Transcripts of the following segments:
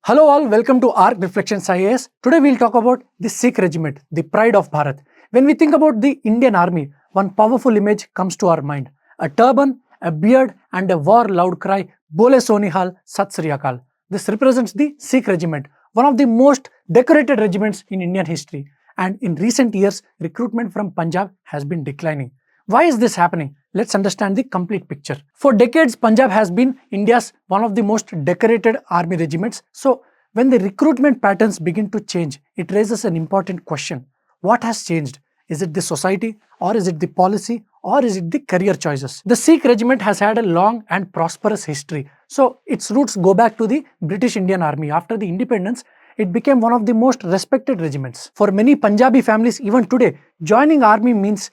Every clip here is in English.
Hello all, welcome to ARK Reflections IAS. Today we'll talk about the Sikh Regiment, the pride of Bharat. When we think about the Indian Army, one powerful image comes to our mind. A turban, a beard and a war loud cry, Bole Sonihal, Sat Sri Akal. This represents the Sikh Regiment, one of the most decorated regiments in Indian history. And in recent years, recruitment from Punjab has been declining. Why is this happening? Let's understand the complete picture. For decades, Punjab has been India's one of the most decorated army regiments. So, when the recruitment patterns begin to change, it raises an important question. What has changed? Is it the society, or is it the policy, or is it the career choices? The Sikh Regiment has had a long and prosperous history. So, its roots go back to the British Indian Army. After the independence, it became one of the most respected regiments. For many Punjabi families, even today, joining army means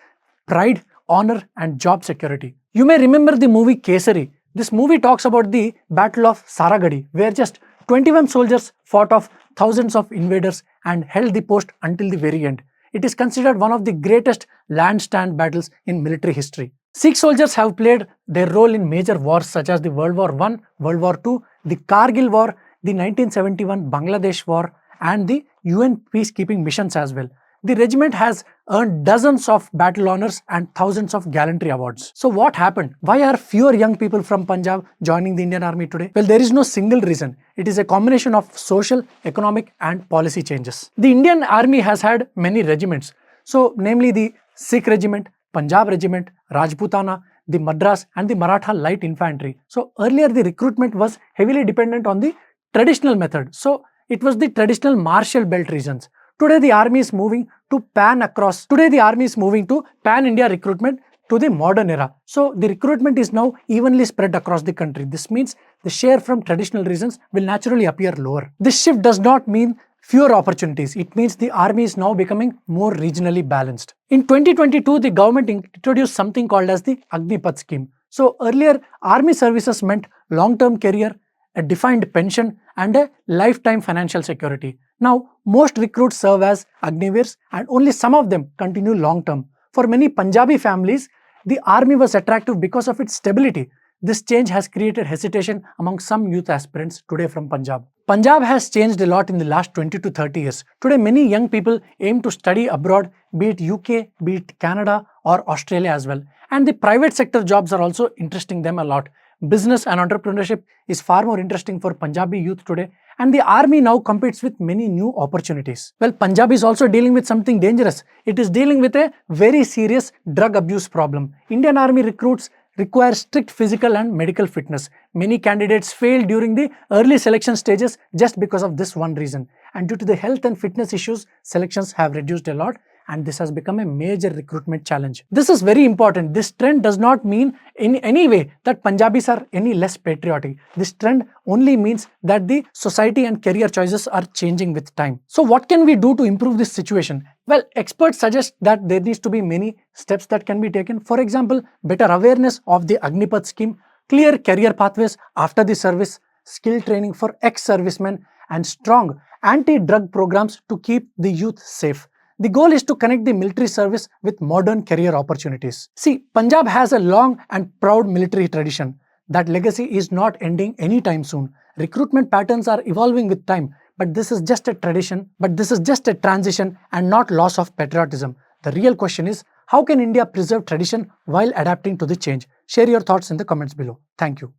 pride, honor and job security. You may remember the movie Kesari. This movie talks about the Battle of Saragadi, where just 21 soldiers fought off thousands of invaders and held the post until the very end. It is considered one of the greatest land stand battles in military history. Sikh soldiers have played their role in major wars such as the World War I, World War II, the Kargil War, the 1971 Bangladesh War and the UN peacekeeping missions as well. The regiment has earned dozens of battle honors and thousands of gallantry awards. So what happened? Why are fewer young people from Punjab joining the Indian Army today? Well, there is no single reason. It is a combination of social, economic and policy changes. The Indian Army has had many regiments. So namely the Sikh Regiment, Punjab Regiment, Rajputana, the Madras and the Maratha Light Infantry. So earlier the recruitment was heavily dependent on the traditional method. So it was the traditional martial belt regions. Today the army is moving to pan-India recruitment to the modern era. So the recruitment is now evenly spread across the country. This means the share from traditional regions will naturally appear lower. This shift does not mean fewer opportunities. It means the army is now becoming more regionally balanced. In 2022, the government introduced something called as the Agnipath scheme. So earlier, army services meant long-term career, a defined pension and a lifetime financial security. Now, most recruits serve as Agniveers and only some of them continue long-term. For many Punjabi families, the army was attractive because of its stability. This change has created hesitation among some youth aspirants today from Punjab. Punjab has changed a lot in the last 20 to 30 years. Today, many young people aim to study abroad, be it UK, be it Canada or Australia as well. And the private sector jobs are also interesting them a lot. Business and entrepreneurship is far more interesting for Punjabi youth today, and the army now competes with many new opportunities. Well, Punjab is also dealing with something dangerous. It is dealing with a very serious drug abuse problem. Indian Army recruits require strict physical and medical fitness. Many candidates fail during the early selection stages just because of this one reason. And due to the health and fitness issues, selections have reduced a lot. And this has become a major recruitment challenge. This is very important. This trend does not mean in any way that Punjabis are any less patriotic. This trend only means that the society and career choices are changing with time. So what can we do to improve this situation? Well, experts suggest that there needs to be many steps that can be taken. For example, better awareness of the Agnipath scheme, clear career pathways after the service, skill training for ex-servicemen and strong anti-drug programs to keep the youth safe. The goal is to connect the military service with modern career opportunities. See, Punjab has a long and proud military tradition. That legacy is not ending anytime soon. Recruitment patterns are evolving with time, but this is just a transition and not loss of patriotism. The real question is, how can India preserve tradition while adapting to the change? Share your thoughts in the comments below. Thank you.